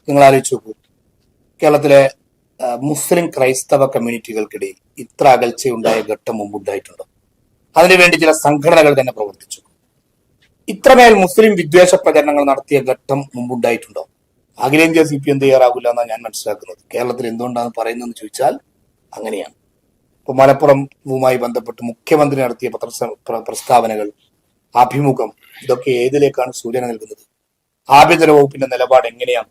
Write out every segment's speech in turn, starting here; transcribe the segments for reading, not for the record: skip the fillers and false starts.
നിങ്ങൾ ആലോചിച്ച് നോക്കൂ, കേരളത്തിലെ മുസ്ലിം ക്രൈസ്തവ കമ്മ്യൂണിറ്റികൾക്കിടയിൽ ഇത്ര അകൽച്ചയുണ്ടായ ഘട്ടം മുമ്പുണ്ടായിട്ടുണ്ടോ? അതിനുവേണ്ടി ചില സംഘടനകൾ തന്നെ പ്രവർത്തിച്ചു. ഇത്രമേൽ മുസ്ലിം വിദ്വേഷ പ്രചരണങ്ങൾ നടത്തിയ ഘട്ടം മുമ്പുണ്ടായിട്ടുണ്ടോ? അഖിലേന്ത്യാ CPM തയ്യാറാകില്ല എന്നാണ് ഞാൻ മനസ്സിലാക്കുന്നത്. കേരളത്തിൽ എന്തുകൊണ്ടാണ് പറയുന്നതെന്ന് ചോദിച്ചാൽ അങ്ങനെയാണ്. ഇപ്പൊ മലപ്പുറവുമായി ബന്ധപ്പെട്ട് മുഖ്യമന്ത്രി നടത്തിയ പ്രസ്താവനകൾ, അഭിമുഖം, ഇതൊക്കെ ഏതിലേക്കാണ് സൂചന നൽകുന്നത്? ആഭ്യന്തര വകുപ്പിന്റെ നിലപാട് എങ്ങനെയാണ്?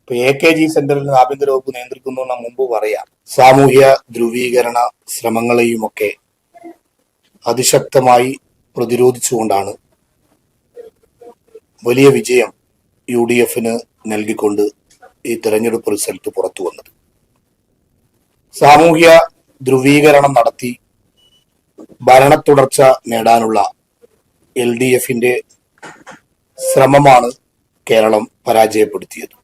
ഇപ്പൊ AKG സെന്ററിൽ നിന്ന് ആഭ്യന്തര വകുപ്പ് നിയന്ത്രിക്കുന്നു എന്ന് മുമ്പ് പറയാം. സാമൂഹ്യ ധ്രുവീകരണ ശ്രമങ്ങളെയുമൊക്കെ അതിശക്തമായി പ്രതിരോധിച്ചുകൊണ്ടാണ് വലിയ വിജയം UDF-ന് നൽകിക്കൊണ്ട് ഈ തെരഞ്ഞെടുപ്പ് റിസൾട്ട് പുറത്തു വന്നത്. സാമൂഹ്യ ധ്രുവീകരണം നടത്തി ഭരണ തുടർച്ച നേടാനുള്ള LDF-ന്റെ ശ്രമമാണ് കേരളം പരാജയപ്പെടുത്തിയത്.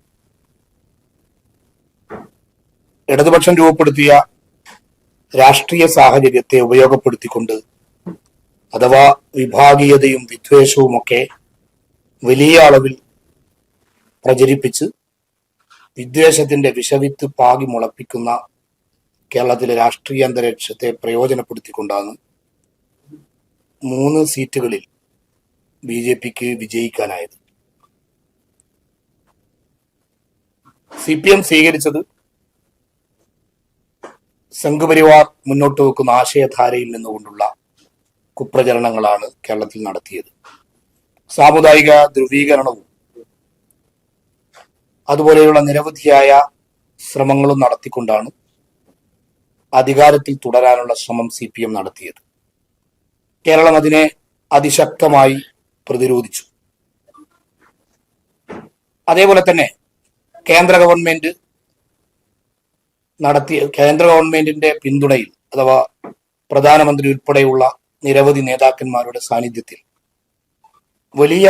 ഇടതുപക്ഷം രൂപപ്പെടുത്തിയ രാഷ്ട്രീയ സാഹചര്യത്തെ ഉപയോഗപ്പെടുത്തിക്കൊണ്ട്, അഥവാ വിഭാഗീയതയും വിദ്വേഷവും ഒക്കെ വലിയ അളവിൽ പ്രചരിപ്പിച്ച് വിദ്വേഷത്തിന്റെ വിഷവിത്ത് പാകി മുളപ്പിക്കുന്ന കേരളത്തിലെ രാഷ്ട്രീയ അന്തരീക്ഷത്തെ പ്രയോജനപ്പെടുത്തിക്കൊണ്ടാണ് 3 സീറ്റുകളിൽ BJPക്ക് വിജയിക്കാനായത്. CPM സ്വീകരിച്ചത് സംഘപരിവാർ മുന്നോട്ട് വെക്കുന്ന ആശയധാരയിൽ നിന്നുകൊണ്ടുള്ള കുപ്രചരണങ്ങളാണ് കേരളത്തിൽ നടത്തിയത്. സാമുദായിക ധ്രുവീകരണവും അതുപോലെയുള്ള നിരവധിയായ ശ്രമങ്ങളും നടത്തിക്കൊണ്ടാണ് അധികാരത്തിൽ തുടരാനുള്ള ശ്രമം CPM നടത്തിയത്. കേരളം അതിനെ അതിശക്തമായി പ്രതിരോധിച്ചു. അതേപോലെ തന്നെ കേന്ദ്ര ഗവൺമെന്റിന്റെ പിന്തുണയിൽ, അഥവാ പ്രധാനമന്ത്രി ഉൾപ്പെടെയുള്ള നിരവധി നേതാക്കന്മാരുടെ സാന്നിധ്യത്തിൽ വലിയ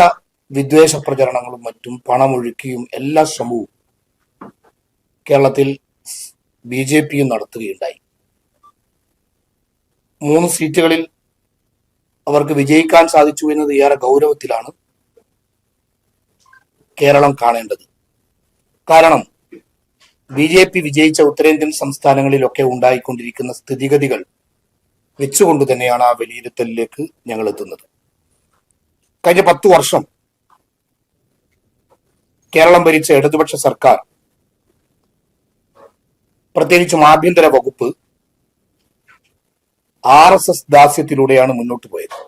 വിദ്വേഷ പ്രചരണങ്ങളും മറ്റും പണമൊഴുക്കിയും എല്ലാ ശ്രമവും കേരളത്തിൽ BJPയും നടത്തുകയുണ്ടായി. 3 സീറ്റുകളിൽ അവർക്ക് വിജയിക്കാൻ സാധിച്ചു എന്നത് ഏറെ ഗൗരവത്തിലാണ് കേരളം കാണേണ്ടത്. കാരണം BJP വിജയിച്ച ഉത്തരേന്ത്യൻ സംസ്ഥാനങ്ങളിലൊക്കെ ഉണ്ടായിക്കൊണ്ടിരിക്കുന്ന സ്ഥിതിഗതികൾ വെച്ചുകൊണ്ട് തന്നെയാണ് ആ വിലയിരുത്തലിലേക്ക് ഞങ്ങൾ എത്തുന്നത്. കഴിഞ്ഞ 10 വർഷം കേരളം ഭരിച്ച ഇടതുപക്ഷ സർക്കാർ, പ്രത്യേകിച്ചും ആഭ്യന്തര വകുപ്പ്, RSS ദാസ്യത്തിലൂടെയാണ് മുന്നോട്ട് പോയത്.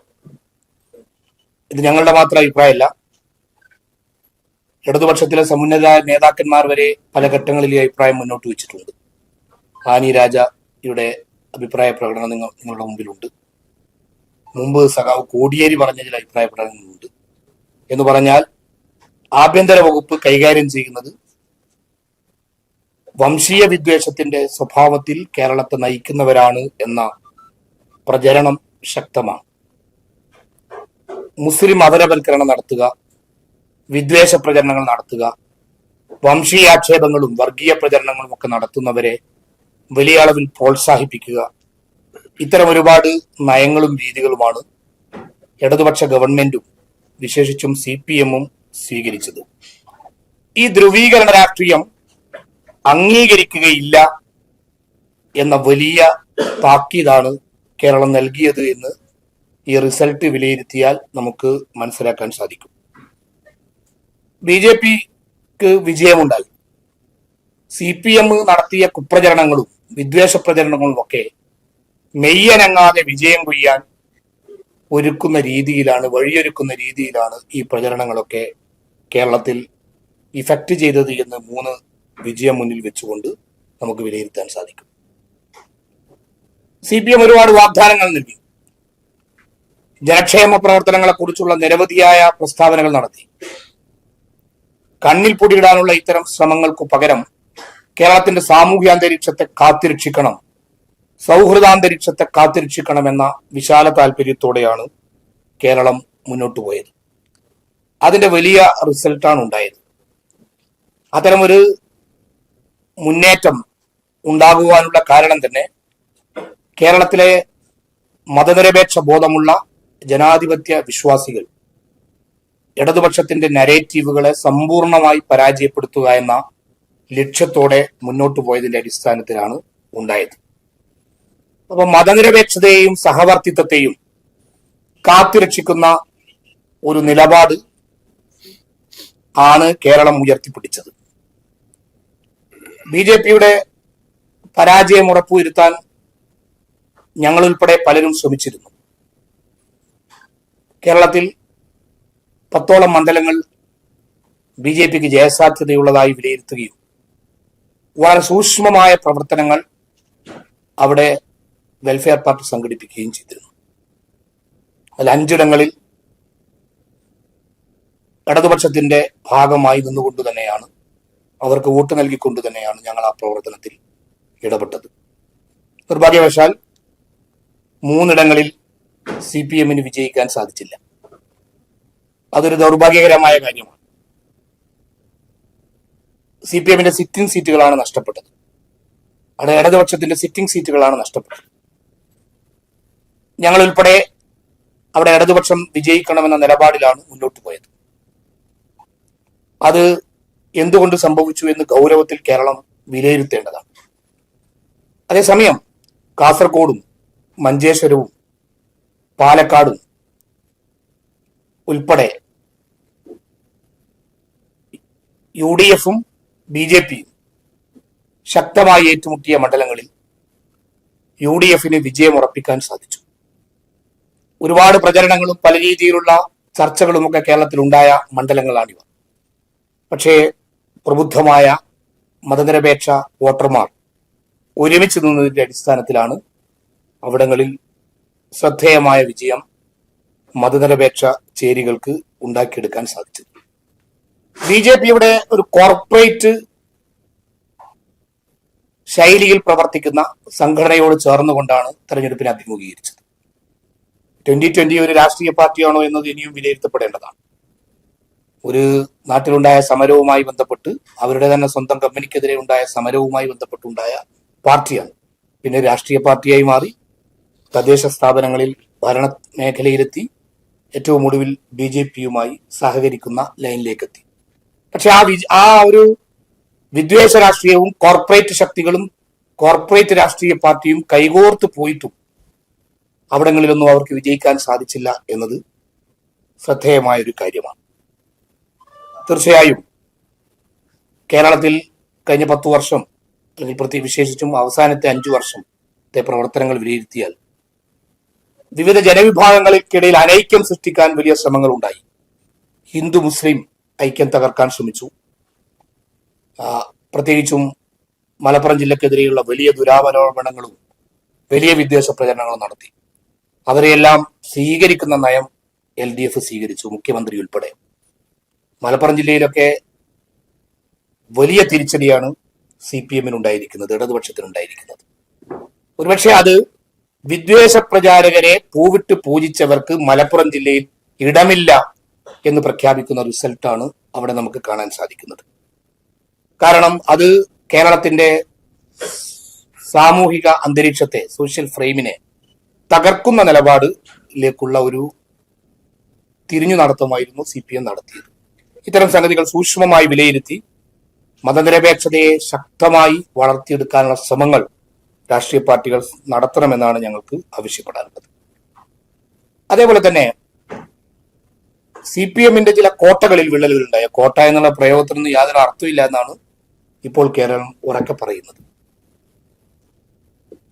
ഇത് ഞങ്ങളുടെ മാത്രം അഭിപ്രായമല്ല. ഇടതുപക്ഷത്തിലെ സമുന്നത നേതാക്കന്മാർ വരെ പല ഘട്ടങ്ങളിൽ ഈ അഭിപ്രായം മുന്നോട്ട് വെച്ചിട്ടുണ്ട്. ആനി രാജയുടെ അഭിപ്രായ പ്രകടനം നിങ്ങളുടെ മുമ്പിലുണ്ട്. മുമ്പ് സഖാവ് കോടിയേരി പറഞ്ഞ ചില അഭിപ്രായ പ്രകടനങ്ങളുണ്ട്. എന്ന് പറഞ്ഞാൽ ആഭ്യന്തര വകുപ്പ് കൈകാര്യം ചെയ്യുന്നത് വംശീയ വിദ്വേഷത്തിന്റെ സ്വഭാവത്തിൽ കേരളത്തെ നയിക്കുന്നവരാണ് എന്ന പ്രചരണം ശക്തമാണ്. മുസ്ലിം അപരവൽക്കരണം നടത്തുക, വിദ്വേഷ പ്രചരണങ്ങൾ നടത്തുക, വംശീയാക്ഷേപങ്ങളും വർഗീയ പ്രചരണങ്ങളും ഒക്കെ നടത്തുന്നവരെ വലിയ അളവിൽ പ്രോത്സാഹിപ്പിക്കുക, ഇത്തരം ഒരുപാട് നയങ്ങളും രീതികളുമാണ് ഇടതുപക്ഷ ഗവൺമെന്റും വിശേഷിച്ചും CPM-ഉം സ്വീകരിച്ചത്. ഈ ധ്രുവീകരണ രാഷ്ട്രീയം അംഗീകരിക്കുകയില്ല എന്ന വലിയ താക്കീതാണ് കേരളം നൽകിയത് എന്ന് ഈ റിസൾട്ട് വിലയിരുത്തിയാൽ നമുക്ക് മനസ്സിലാക്കാൻ സാധിക്കും. BJPക്ക് വിജയമുണ്ടായി. CPM നടത്തിയ കുപ്രചരണങ്ങളും വിദ്വേഷ പ്രചരണങ്ങളും ഒക്കെ മെയ്യനങ്ങാതെ വിജയം കൊയ്യാൻ വഴിയൊരുക്കുന്ന രീതിയിലാണ് ഈ പ്രചരണങ്ങളൊക്കെ കേരളത്തിൽ ഇഫക്റ്റ് ചെയ്തത് എന്ന് 3 വിജയം മുന്നിൽ വെച്ചുകൊണ്ട് നമുക്ക് വിലയിരുത്താൻ സാധിക്കും. CPM ഒരുപാട് വാഗ്ദാനങ്ങൾ നൽകി. ജനക്ഷേമ പ്രവർത്തനങ്ങളെ കുറിച്ചുള്ള നിരവധിയായ പ്രസ്താവനകൾ നടത്തി. കണ്ണിൽ പൊടിയിടാനുള്ള ഇത്തരം ശ്രമങ്ങൾക്കു പകരം കേരളത്തിന്റെ സാമൂഹ്യ അന്തരീക്ഷത്തെ കാത്തിരക്ഷിക്കണം, സൗഹൃദാന്തരീക്ഷത്തെ കാത്തിരക്ഷിക്കണം എന്ന വിശാല താല്പര്യത്തോടെയാണ് കേരളം മുന്നോട്ട് പോയത്. അതിന്റെ വലിയ റിസൾട്ടാണ് ഉണ്ടായത്. അത്തരമൊരു മുന്നേറ്റം ഉണ്ടാകുവാനുള്ള കാരണം തന്നെ കേരളത്തിലെ മതനിരപേക്ഷ ബോധമുള്ള ജനാധിപത്യ വിശ്വാസികൾ ഇടതുപക്ഷത്തിന്റെ നരേറ്റീവുകളെ സമ്പൂർണമായി പരാജയപ്പെടുത്തുക എന്ന ലക്ഷ്യത്തോടെ മുന്നോട്ട് പോയതിന്റെ അടിസ്ഥാനത്തിലാണ് ഉണ്ടായത്. അപ്പൊ മതനിരപേക്ഷതയെയും സഹവർത്തിത്വത്തെയും കാത്തുരക്ഷിക്കുന്ന ഒരു നിലപാട് ആണ് കേരളം ഉയർത്തിപ്പിടിച്ചത്. BJPയുടെ പരാജയം ഉറപ്പുവരുത്താൻ ഞങ്ങളുൾപ്പെടെ പലരും ശ്രമിച്ചിരുന്നു. കേരളത്തിൽ 10ഓളം മണ്ഡലങ്ങൾ BJPക്ക് ജയസാധ്യതയുള്ളതായി വിലയിരുത്തുകയും വളരെ സൂക്ഷ്മമായ പ്രവർത്തനങ്ങൾ അവിടെ വെൽഫെയർ പാർട്ടി സംഘടിപ്പിക്കുകയും ചെയ്തിരുന്നു. അതിൽ 5ഇടങ്ങളിൽ ഇടതുപക്ഷത്തിന്റെ ഭാഗമായി നിന്നുകൊണ്ട് തന്നെയാണ്, അവർക്ക് വോട്ട് നൽകിക്കൊണ്ട് തന്നെയാണ് ഞങ്ങൾ ആ പ്രവർത്തനത്തിൽ ഇടപെട്ടത്. നിർഭാഗ്യവശാൽ 3ഇടങ്ങളിൽ CPMന് വിജയിക്കാൻ സാധിച്ചില്ല. അതൊരു ദൗർഭാഗ്യകരമായ കാര്യമാണ്. CPMന്റെ സിറ്റിംഗ് സീറ്റുകളാണ് നഷ്ടപ്പെട്ടത്. അവിടെ ഇടതുപക്ഷത്തിന്റെ സിറ്റിംഗ് സീറ്റുകളാണ് നഷ്ടപ്പെട്ടത്. ഞങ്ങൾ ഉൾപ്പെടെ അവിടെ ഇടതുപക്ഷം വിജയിക്കണമെന്ന നിലപാടിലാണ് മുന്നോട്ട് പോയത്. അത് എന്തുകൊണ്ട് സംഭവിച്ചു എന്ന് ഗൗരവത്തിൽ കേരളം വിലയിരുത്തേണ്ടതാണ്. അതേസമയം കാസർഗോഡും മഞ്ചേശ്വരവും പാലക്കാടും ഉൾപ്പെടെ UDFും BJPയും ശക്തമായി ഏറ്റുമുട്ടിയ മണ്ഡലങ്ങളിൽ UDFന് വിജയം ഉറപ്പിക്കാൻ സാധിച്ചു. ഒരുപാട് പ്രചരണങ്ങളും പല രീതിയിലുള്ള ചർച്ചകളുമൊക്കെ കേരളത്തിൽ ഉണ്ടായ മണ്ഡലങ്ങളാണിവ. പക്ഷേ പ്രബുദ്ധമായ മതനിരപേക്ഷ വോട്ടർമാർ ഒരുമിച്ച് നിന്നതിന്റെ അടിസ്ഥാനത്തിലാണ് അവിടങ്ങളിൽ ശ്രദ്ധേയമായ വിജയം മതനിരപേക്ഷ ചേരികൾക്ക് ഉണ്ടാക്കിയെടുക്കാൻ സാധിച്ചത്. BJPയുടെ ഒരു കോർപ്പറേറ്റ് ശൈലിയിൽ പ്രവർത്തിക്കുന്ന സംഘടനയോട് ചേർന്നുകൊണ്ടാണ് തെരഞ്ഞെടുപ്പിനെ അഭിമുഖീകരിച്ചത്. 2020 ഒരു രാഷ്ട്രീയ പാർട്ടിയാണോ എന്നത് ഇനിയും വിലയിരുത്തപ്പെടേണ്ടതാണ്. ഒരു നാട്ടിലുണ്ടായ സമരവുമായി ബന്ധപ്പെട്ട്, അവരുടെ തന്നെ സ്വന്തം കമ്പനിക്കെതിരെ ഉണ്ടായ സമരവുമായി ബന്ധപ്പെട്ടുണ്ടായ പാർട്ടിയാണ്. പിന്നെ രാഷ്ട്രീയ പാർട്ടിയായി മാറി തദ്ദേശ സ്ഥാപനങ്ങളിൽ ഭരണ മേഖലയിലെത്തി ഏറ്റവും ഒടുവിൽ BJPയുമായി സഹകരിക്കുന്ന ലൈനിലേക്കെത്തി. പക്ഷെ ആ ഒരു വിദ്വേഷ രാഷ്ട്രീയവും കോർപ്പറേറ്റ് ശക്തികളും കോർപ്പറേറ്റ് രാഷ്ട്രീയ പാർട്ടിയും കൈകോർത്ത് പോയിട്ടും അവിടങ്ങളിലൊന്നും അവർക്ക് വിജയിക്കാൻ സാധിച്ചില്ല എന്നത് ശ്രദ്ധേയമായൊരു കാര്യമാണ്. തീർച്ചയായും കേരളത്തിൽ കഴിഞ്ഞ 10 വർഷം, അല്ലെങ്കിൽ വിശേഷിച്ചും അവസാനത്തെ 5 വർഷത്തെ പ്രവർത്തനങ്ങൾ വിലയിരുത്തിയാൽ വിവിധ ജനവിഭാഗങ്ങൾക്കിടയിൽ അനൈക്യം സൃഷ്ടിക്കാൻ വലിയ ശ്രമങ്ങൾ ഉണ്ടായി. ഹിന്ദു മുസ്ലിം ഐക്യം തകർക്കാൻ ശ്രമിച്ചു. പ്രത്യേകിച്ചും മലപ്പുറം ജില്ലക്കെതിരെയുള്ള വലിയ ദുരാരോപണങ്ങളും വലിയ വിദ്വേഷ പ്രചരണങ്ങളും നടത്തി. അവരെയെല്ലാം സ്വീകരിക്കുന്ന നയം LDF സ്വീകരിച്ചു, മുഖ്യമന്ത്രി ഉൾപ്പെടെ. മലപ്പുറം ജില്ലയിലൊക്കെ വലിയ തിരിച്ചടിയാണ് CPMനുണ്ടായിരിക്കുന്നത്, ഇടതുപക്ഷത്തിനുണ്ടായിരിക്കുന്നത്. ഒരുപക്ഷെ അത് വിദ്വേഷ പ്രചാരകരെ പൂവിട്ട് പൂജിച്ചവർക്ക് മലപ്പുറം ജില്ലയിൽ ഇടമില്ല എന്ന് പ്രഖ്യാപിക്കുന്ന റിസൾട്ടാണ് അവിടെ നമുക്ക് കാണാൻ സാധിക്കുന്നത്. കാരണം അത് കേരളത്തിന്റെ സാമൂഹിക അന്തരീക്ഷത്തെ, സോഷ്യൽ ഫ്രെയിമിനെ തകർക്കുന്ന നിലപാടിലേക്കുള്ള ഒരു തിരിഞ്ഞു നടത്തമായിരുന്നു CPM നടത്തിയത്. ഇത്തരം സംഗതികൾ സൂക്ഷ്മമായി വിലയിരുത്തി മതനിരപേക്ഷതയെ ശക്തമായി വളർത്തിയെടുക്കാനുള്ള ശ്രമങ്ങൾ രാഷ്ട്രീയ പാർട്ടികൾ നടത്തണമെന്നാണ് ഞങ്ങൾക്ക് ആവശ്യപ്പെടാനുള്ളത്. അതേപോലെ തന്നെ CPMന്റെ ചില കോട്ടകളിൽ വിള്ളലുകളുണ്ടായ, കോട്ട എന്നുള്ള പ്രയോഗത്തിനൊന്നും യാതൊരു അർത്ഥമില്ല എന്നാണ് ഇപ്പോൾ കേരളം ഉറക്കെ പറയുന്നത്.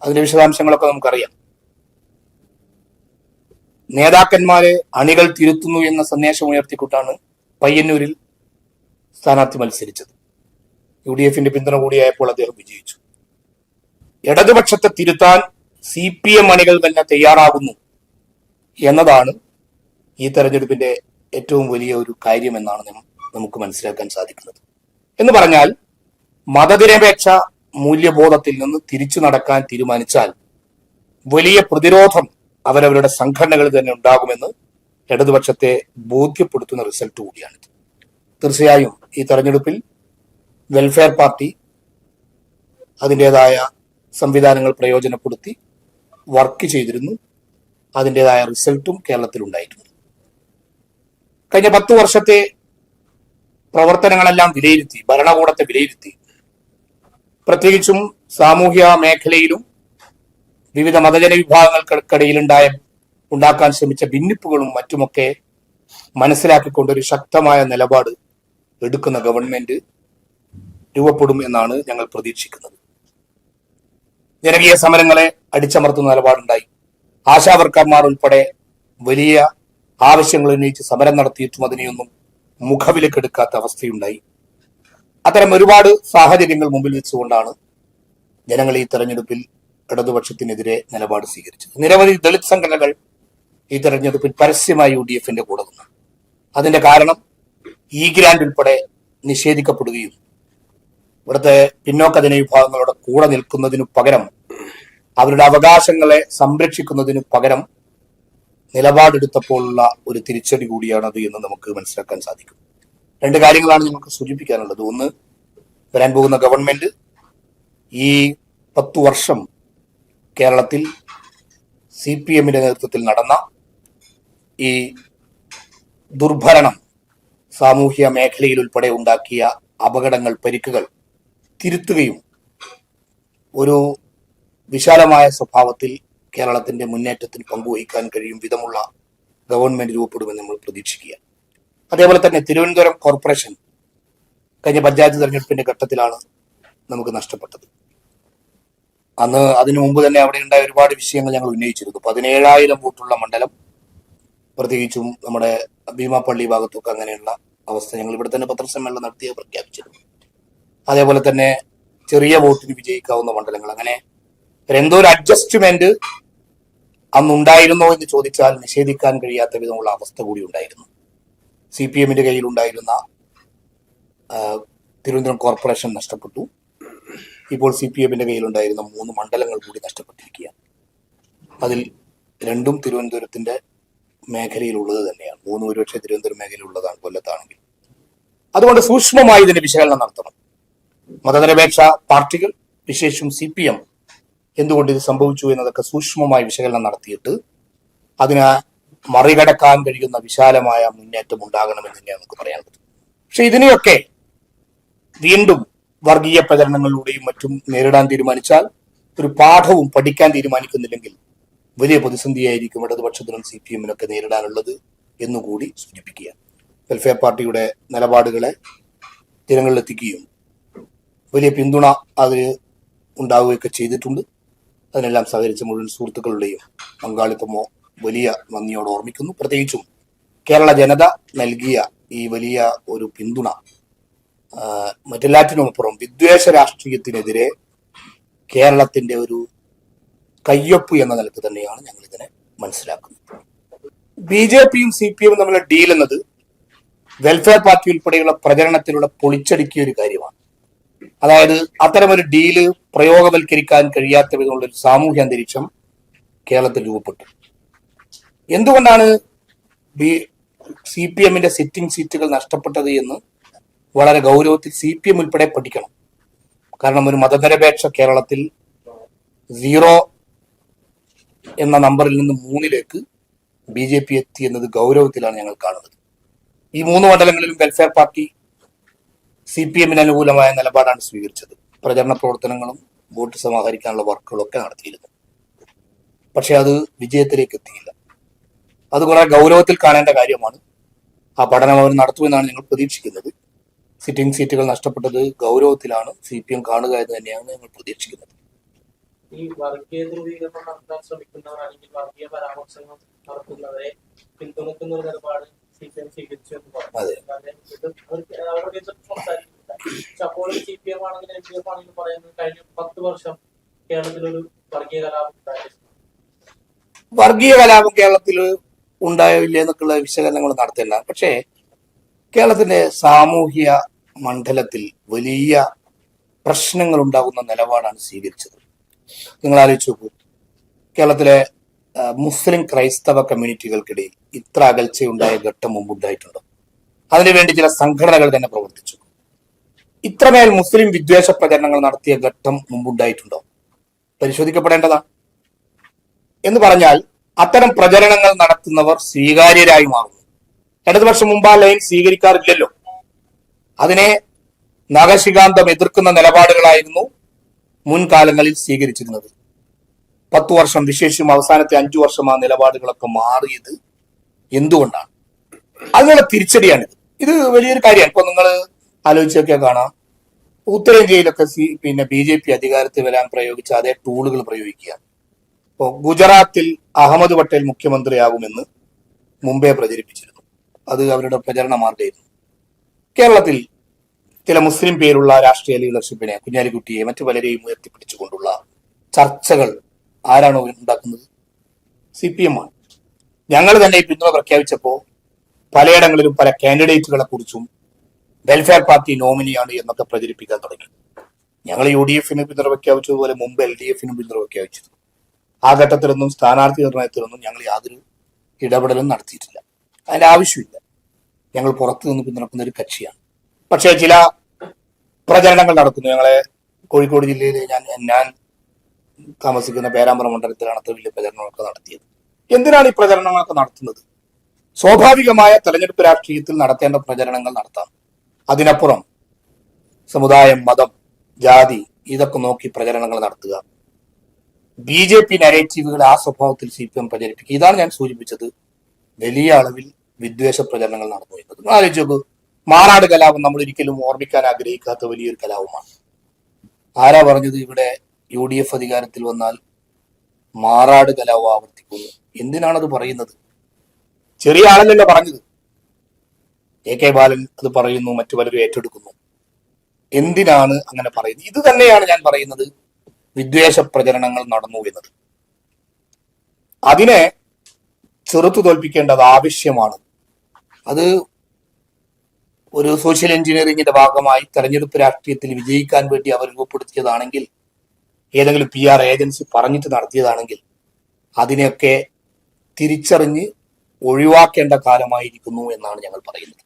അതിന്റെ വിശദാംശങ്ങളൊക്കെ നമുക്കറിയാം. നേതാക്കന്മാരെ അണികൾ തിരുത്തുന്നു എന്ന സന്ദേശം ഉയർത്തിക്കൊണ്ടാണ് പയ്യന്നൂരിൽ സ്ഥാനാർത്ഥി മത്സരിച്ചത്. UDFന്റെ പിന്തുണ കൂടിയായപ്പോൾ അദ്ദേഹം വിജയിച്ചു. ഇടതുപക്ഷത്തെ തിരുത്താൻ CPM അണികൾ തന്നെ തയ്യാറാകുന്നു എന്നതാണ് ഈ തെരഞ്ഞെടുപ്പിന്റെ ഏറ്റവും വലിയ ഒരു കാര്യമെന്നാണ് നമുക്ക് മനസ്സിലാക്കാൻ സാധിക്കുന്നത്. എന്ന് പറഞ്ഞാൽ മതനിരപേക്ഷ മൂല്യബോധത്തിൽ നിന്ന് തിരിച്ചു നടക്കാൻ തീരുമാനിച്ചാൽ വലിയ പ്രതിരോധം അവരവരുടെ സംഘടനകളിൽ തന്നെ ഉണ്ടാകുമെന്ന് ഇടതുപക്ഷത്തെ ബോധ്യപ്പെടുത്തുന്ന റിസൾട്ട് കൂടിയാണിത്. തീർച്ചയായും ഈ തെരഞ്ഞെടുപ്പിൽ വെൽഫെയർ പാർട്ടി അതിൻ്റെതായ സംവിധാനങ്ങൾ പ്രയോജനപ്പെടുത്തി വർക്ക് ചെയ്തിരുന്നു. അതിൻ്റെതായ റിസൾട്ടും കേരളത്തിൽ ഉണ്ടായിട്ടുണ്ട്. കഴിഞ്ഞ 10 വർഷത്തെ പ്രവർത്തനങ്ങളെല്ലാം വിലയിരുത്തി, ഭരണകൂടത്തെ വിലയിരുത്തി, പ്രത്യേകിച്ചും സാമൂഹ്യ മേഖലയിലും വിവിധ മതജന വിഭാഗങ്ങൾക്കിടയിൽ ഉണ്ടാക്കാൻ ശ്രമിച്ച ഭിന്നിപ്പുകളും മറ്റുമൊക്കെ മനസ്സിലാക്കിക്കൊണ്ടൊരു ശക്തമായ നിലപാട് എടുക്കുന്ന ഗവൺമെന്റ് രൂപപ്പെടും എന്നാണ് ഞങ്ങൾ പ്രതീക്ഷിക്കുന്നത്. ജനകീയ സമരങ്ങളെ അടിച്ചമർത്തുന്ന നിലപാടുണ്ടായി. ആശാവർക്കർമാർ ഉൾപ്പെടെ വലിയ ആവശ്യങ്ങൾ ഉന്നയിച്ച് സമരം നടത്തിയിട്ടും അതിനെയൊന്നും മുഖവിലക്കെടുക്കാത്ത അവസ്ഥയുണ്ടായി. അത്തരം ഒരുപാട് സാഹചര്യങ്ങൾ മുമ്പിൽ വെച്ചുകൊണ്ടാണ് ജനങ്ങൾ ഈ തെരഞ്ഞെടുപ്പിൽ ഇടതുപക്ഷത്തിനെതിരെ നിലപാട് സ്വീകരിച്ചത്. നിരവധി ദളിത് സംഘടനകൾ ഈ തെരഞ്ഞെടുപ്പിൽ പരസ്യമായി UDF-ന്റെ കൂടെ നിന്നു. അതിന്റെ കാരണം ഗ്രാന്റ് ഉൾപ്പെടെ നിഷേധിക്കപ്പെടുകയും ഇവിടുത്തെ പിന്നോക്ക ജനവിഭാഗങ്ങളുടെ കൂടെ നിൽക്കുന്നതിനു പകരം അവരുടെ അവകാശങ്ങളെ സംരക്ഷിക്കുന്നതിനു പകരം നിലപാടെടുത്തപ്പോഴുള്ള ഒരു തിരിച്ചടി കൂടിയാണത് എന്ന് നമുക്ക് മനസ്സിലാക്കാൻ സാധിക്കും. 2 കാര്യങ്ങളാണ് നമുക്ക് സൂചിപ്പിക്കാനുള്ളത്. ഒന്ന്, വരാൻ പോകുന്ന ഗവൺമെന്റ് ഈ 10 വർഷം കേരളത്തിൽ CPM-ന്റെ നേതൃത്വത്തിൽ നടന്ന ഈ ദുർഭരണം, സാമൂഹ്യ മേഖലയിൽ ഉൾപ്പെടെ ഉണ്ടാക്കിയ അപകടങ്ങൾ, പരിക്കുകൾ തിരുത്തുകയും ഒരു വിശാലമായ സ്വഭാവത്തിൽ കേരളത്തിന്റെ മുന്നേറ്റത്തിന് പങ്കുവഹിക്കാൻ കഴിയും വിധമുള്ള ഗവൺമെന്റ് രൂപപ്പെടുമെന്ന് നമ്മൾ പ്രതീക്ഷിക്കുക. അതേപോലെ തന്നെ തിരുവനന്തപുരം കോർപ്പറേഷൻ കഴിഞ്ഞ പഞ്ചായത്ത് തെരഞ്ഞെടുപ്പിന്റെ ഘട്ടത്തിലാണ് നമുക്ക് നഷ്ടപ്പെട്ടത്. അന്ന് അതിനു മുമ്പ് തന്നെ അവിടെ ഉണ്ടായ ഒരുപാട് വിഷയങ്ങൾ ഞങ്ങൾ ഉന്നയിച്ചിരുന്നു. 17,000 വോട്ടുള്ള മണ്ഡലം, പ്രത്യേകിച്ചും നമ്മുടെ ഭീമാപ്പള്ളി ഭാഗത്തൊക്കെ അങ്ങനെയുള്ള അവസ്ഥ ഞങ്ങൾ ഇവിടെ തന്നെ പത്രസമ്മേളനം നടത്തിയ പ്രഖ്യാപിച്ചിരുന്നു. അതേപോലെ തന്നെ ചെറിയ വോട്ടിന് വിജയിക്കാവുന്ന മണ്ഡലങ്ങൾ, അങ്ങനെ എന്തോ ഒരു അഡ്ജസ്റ്റ്മെന്റ് അന്നുണ്ടായിരുന്നോ എന്ന് ചോദിച്ചാൽ നിഷേധിക്കാൻ കഴിയാത്ത വിധമുള്ള അവസ്ഥ കൂടി ഉണ്ടായിരുന്നു. CPM-ന്റെ കയ്യിൽ ഉണ്ടായിരുന്ന തിരുവനന്തപുരം കോർപ്പറേഷൻ നഷ്ടപ്പെട്ടു. ഇപ്പോൾ CPM-ന്റെ കയ്യിലുണ്ടായിരുന്ന 3 മണ്ഡലങ്ങൾ കൂടി നഷ്ടപ്പെട്ടിരിക്കുകയാണ്. അതിൽ 2 തിരുവനന്തപുരത്തിന്റെ മേഖലയിലുള്ളത് തന്നെയാണ്. 3 ഒരുപക്ഷെ തിരുവനന്തപുരം മേഖലയിലുള്ളതാണ്, കൊല്ലത്താണെങ്കിൽ. അതുകൊണ്ട് സൂക്ഷ്മമായി ഇതിന്റെ വിശകലനം നടത്തണം. മതനിരപേക്ഷ പാർട്ടികൾ, വിശേഷിച്ചും CPM, എന്തുകൊണ്ട് ഇത് സംഭവിച്ചു എന്നതൊക്കെ സൂക്ഷ്മമായി വിശകലനം നടത്തിയിട്ട് അതിനെ മറികടക്കാൻ കഴിയുന്ന വിശാലമായ മുന്നേറ്റം ഉണ്ടാകണമെന്ന് തന്നെയാണ് നമുക്ക് പറയാൻ പറ്റും. പക്ഷെ ഇതിനെയൊക്കെ വീണ്ടും വർഗീയ പ്രചരണങ്ങളിലൂടെയും മറ്റും നേരിടാൻ തീരുമാനിച്ചാൽ, ഒരു പാഠവും പഠിക്കാൻ തീരുമാനിക്കുന്നില്ലെങ്കിൽ വലിയ പ്രതിസന്ധിയായിരിക്കും ഇടതുപക്ഷത്തിനും CPM-നൊക്കെ നേരിടാനുള്ളത് എന്നുകൂടി സൂചിപ്പിക്കുക. വെൽഫെയർ പാർട്ടിയുടെ നിലപാടുകളെ ജനങ്ങളിലെത്തിക്കുകയും വലിയ പിന്തുണ അതിന് ഉണ്ടാവുകയൊക്കെ ചെയ്തിട്ടുണ്ട്. അതിനെല്ലാം സഹകരിച്ച മുഴുവൻ സുഹൃത്തുക്കളുടെയും പങ്കാളിത്തമോ വലിയ നന്ദിയോടെ ഓർമ്മിക്കുന്നു. പ്രത്യേകിച്ചും കേരള ജനത നൽകിയ ഈ വലിയ ഒരു പിന്തുണ മറ്റെല്ലാറ്റിനുമപ്പുറം വിദ്വേഷ രാഷ്ട്രീയത്തിനെതിരെ കേരളത്തിന്റെ ഒരു കയ്യൊപ്പ് എന്ന നിലക്ക് തന്നെയാണ് ഞങ്ങൾ ഇതിനെ മനസ്സിലാക്കുന്നത്. BJP-യും CPM-ഉം തമ്മിലുള്ള ഡീൽ എന്നത് വെൽഫെയർ പാർട്ടി ഉൾപ്പെടെയുള്ള പ്രചരണത്തിലൂടെ പൊളിച്ചടുക്കിയ ഒരു കാര്യമാണ്. അതായത് അത്തരമൊരു ഡീല് പ്രയോഗവൽക്കരിക്കാൻ കഴിയാത്ത വിധമുള്ള ഒരു സാമൂഹ്യ അന്തരീക്ഷം കേരളത്തിൽ രൂപപ്പെട്ടു. എന്തുകൊണ്ടാണ് CPM-ന്റെ സിറ്റിംഗ് സീറ്റുകൾ നഷ്ടപ്പെട്ടത് എന്ന് വളരെ ഗൗരവത്തിൽ CPM ഉൾപ്പെടെ പഠിക്കണം. കാരണം ഒരു മതനിരപേക്ഷ കേരളത്തിൽ 0 എന്ന നമ്പറിൽ നിന്ന് 3-ലേക്ക് BJP എത്തി എന്നത് ഗൗരവത്തിലാണ് ഞങ്ങൾ കാണുന്നത്. ഈ 3 മണ്ഡലങ്ങളിലും വെൽഫെയർ പാർട്ടി CPM-ന് അനുകൂലമായ നിലപാടാണ് സ്വീകരിച്ചത്. പ്രചരണ പ്രവർത്തനങ്ങളും വോട്ട് സമാഹരിക്കാനുള്ള വർക്കുകളൊക്കെ നടത്തിയിരുന്നു. പക്ഷെ അത് വിജയത്തിലേക്ക് എത്തിയില്ല. അത് കുറെ ഗൗരവത്തിൽ കാണേണ്ട കാര്യമാണ്. ആ പഠനം അവർ നടത്തുമെന്നാണ് ഞങ്ങൾ പ്രതീക്ഷിക്കുന്നത്. സിറ്റിംഗ് സീറ്റുകൾ നഷ്ടപ്പെട്ടത് ഗൗരവത്തിലാണ് CPM കാണുക എന്ന് തന്നെയാണ് ഞങ്ങൾ പ്രതീക്ഷിക്കുന്നത്. ഈ വർഗീയ ധ്രുവീകരണം നടത്താൻ ശ്രമിക്കുന്നവർ അല്ലെങ്കിൽ വർഗീയ പരാമർശങ്ങൾ നടത്തുന്നവരെ പിന്തുണക്കുന്ന ഒരു നിലപാട് CPM സ്വീകരിച്ചു എന്ന് പറഞ്ഞു. അപ്പോൾ CPM ആണെങ്കിലും LDF ആണെങ്കിലും പറയുന്നത് കഴിഞ്ഞ 10 വർഷം കേരളത്തിലൊരു വർഗീയ കലാപം ഉണ്ടായിരുന്നു. വർഗീയ കലാപം കേരളത്തിൽ ഉണ്ടായില്ല എന്നൊക്കെയുള്ള വിശകലനങ്ങൾ നടത്തേണ്ട. പക്ഷേ കേരളത്തിന്റെ സാമൂഹ്യ മണ്ഡലത്തിൽ വലിയ പ്രശ്നങ്ങൾ ഉണ്ടാകുന്ന നിലപാടാണ് സ്വീകരിച്ചത്. നിങ്ങൾ ആലോചിച്ച് നോക്കൂ, കേരളത്തിലെ മുസ്ലിം ക്രൈസ്തവ കമ്മ്യൂണിറ്റികൾക്കിടയിൽ ഇത്ര അകൽച്ചയുണ്ടായ ഘട്ടം മുമ്പുണ്ടായിട്ടുണ്ടോ? അതിനുവേണ്ടി ചില സംഘടനകൾ തന്നെ പ്രവർത്തിച്ചു. ഇത്രമേൽ മുസ്ലിം വിദ്വേഷ പ്രചരണങ്ങൾ നടത്തിയ ഘട്ടം മുമ്പുണ്ടായിട്ടുണ്ടോ? പരിശോധിക്കപ്പെടേണ്ടതാണ്. എന്ന് പറഞ്ഞാൽ അത്തരം പ്രചരണങ്ങൾ നടത്തുന്നവർ സ്വീകാര്യരായി മാറുന്നു. ഇടതുപക്ഷം മുമ്പ് ആ ലൈൻ സ്വീകരിക്കാറില്ലല്ലോ. അതിനെ നഖശികാന്തം എതിർക്കുന്ന നിലപാടുകളായിരുന്നു മുൻകാലങ്ങളിൽ സ്വീകരിച്ചിരുന്നത്. 10 വർഷം, വിശേഷിച്ചും അവസാനത്തെ 5 വർഷം ആ നിലപാടുകളൊക്കെ മാറിയത് എന്തുകൊണ്ടാണ്? അതിനുള്ള തിരിച്ചടിയാണിത്. ഇത് വലിയൊരു കാര്യമാണ്. ഇപ്പൊ നിങ്ങൾ ആലോചിച്ചൊക്കെ കാണാം, ഉത്തരേന്ത്യയിലൊക്കെ BJP അധികാരത്തിൽ വരാൻ പ്രയോഗിച്ച അതേ ടൂളുകൾ പ്രയോഗിക്കുക. ഇപ്പോൾ ഗുജറാത്തിൽ അഹമ്മദ് പട്ടേൽ മുഖ്യമന്ത്രിയാകുമെന്ന് മുമ്പേ പ്രചരിപ്പിച്ചിരുന്നു. അത് അവരുടെ പ്രചരണ മാർഗമായിരുന്നു. കേരളത്തിൽ ചില മുസ്ലിം പേരുള്ള രാഷ്ട്രീയ ലീഡർഷിപ്പിനെ, കുഞ്ഞാലിക്കുട്ടിയെ, മറ്റു പലരെയും ഉയർത്തിപ്പിടിച്ചുകൊണ്ടുള്ള ചർച്ചകൾ ആരാണോ ഉണ്ടാക്കുന്നത്? CPM ആണ്. ഞങ്ങൾ തന്നെ ഈ പിന്തുണ പ്രഖ്യാപിച്ചപ്പോൾ പലയിടങ്ങളിലും പല കാൻഡിഡേറ്റുകളെ കുറിച്ചും വെൽഫെയർ പാർട്ടി നോമിനിയാണ് എന്നൊക്കെ പ്രചരിപ്പിക്കാൻ തുടങ്ങി. ഞങ്ങൾ UDF പിന്തുണ പ്രഖ്യാപിച്ചതുപോലെ മുമ്പ് LDF പിന്തുണ പ്രഖ്യാപിച്ചിരുന്നു. ആ ഘട്ടത്തിലൊന്നും സ്ഥാനാർത്ഥി നിർണയത്തിലൊന്നും ഞങ്ങൾ യാതൊരു ഇടപെടലും നടത്തിയിട്ടില്ല. അതിന്റെ ആവശ്യമില്ല. ഞങ്ങൾ പുറത്തു നിന്ന് പിന്തുണക്കുന്ന ഒരു കക്ഷിയാണ്. പക്ഷേ ചില പ്രചരണങ്ങൾ നടക്കുന്നു. ഞങ്ങളെ കോഴിക്കോട് ജില്ലയിലെ ഞാൻ താമസിക്കുന്ന പേരാമ്പ്ര മണ്ഡലത്തിലാണ് അത്ര വലിയ പ്രചരണങ്ങളൊക്കെ നടത്തിയത്. എന്തിനാണ് ഈ പ്രചരണങ്ങളൊക്കെ നടത്തുന്നത്? സ്വാഭാവികമായ തെരഞ്ഞെടുപ്പ് രാഷ്ട്രീയത്തിൽ നടത്തേണ്ട പ്രചരണങ്ങൾ നടത്താം. അതിനപ്പുറം സമുദായം, മതം, ജാതി ഇതൊക്കെ നോക്കി പ്രചരണങ്ങൾ നടത്തുക, BJP നരേറ്റീവുകൾ ആ സ്വഭാവത്തിൽ CPM പ്രചരിപ്പിക്കുക, ഇതാണ് ഞാൻ സൂചിപ്പിച്ചത്. വലിയ അളവിൽ വിദ്വേഷ പ്രചരണങ്ങൾ നടന്നു വരുന്നത്. ആലോചിച്ച് നോക്കൂ, മാറാട് കലാപം നമ്മൾ ഒരിക്കലും ഓർമ്മിക്കാൻ ആഗ്രഹിക്കാത്ത വലിയൊരു കലാപമാണ്. ആരാ പറഞ്ഞത് ഇവിടെ UDF അധികാരത്തിൽ വന്നാൽ മാറാട് കലാപം ആവർത്തിക്കുന്നു? എന്തിനാണത് പറയുന്നത്? ചെറിയ ആളല്ലല്ലോ പറഞ്ഞത്. AK ബാലൻ അത് പറയുന്നു, മറ്റു പലരും ഏറ്റെടുക്കുന്നു. എന്തിനാണ് അങ്ങനെ പറയുന്നത്? ഇത് തന്നെയാണ് ഞാൻ പറയുന്നത്, വിദ്വേഷ പ്രചരണങ്ങൾ നടന്നു എന്നത്. അതിനെ ചെറുത്തു തോൽപ്പിക്കേണ്ടത് ആവശ്യമാണ്. അത് ഒരു സോഷ്യൽ എഞ്ചിനീയറിംഗിന്റെ ഭാഗമായി തെരഞ്ഞെടുപ്പ് രാഷ്ട്രീയത്തിൽ വിജയിക്കാൻ വേണ്ടി അവർ രൂപപ്പെടുത്തിയതാണെങ്കിൽ, ഏതെങ്കിലും PR ഏജൻസി പറഞ്ഞിട്ട് നടത്തിയതാണെങ്കിൽ അതിനെയൊക്കെ തിരിച്ചറിഞ്ഞ് ഒഴിവാക്കേണ്ട കാലമായിരിക്കുന്നു എന്നാണ് ഞങ്ങൾ പറയുന്നത്.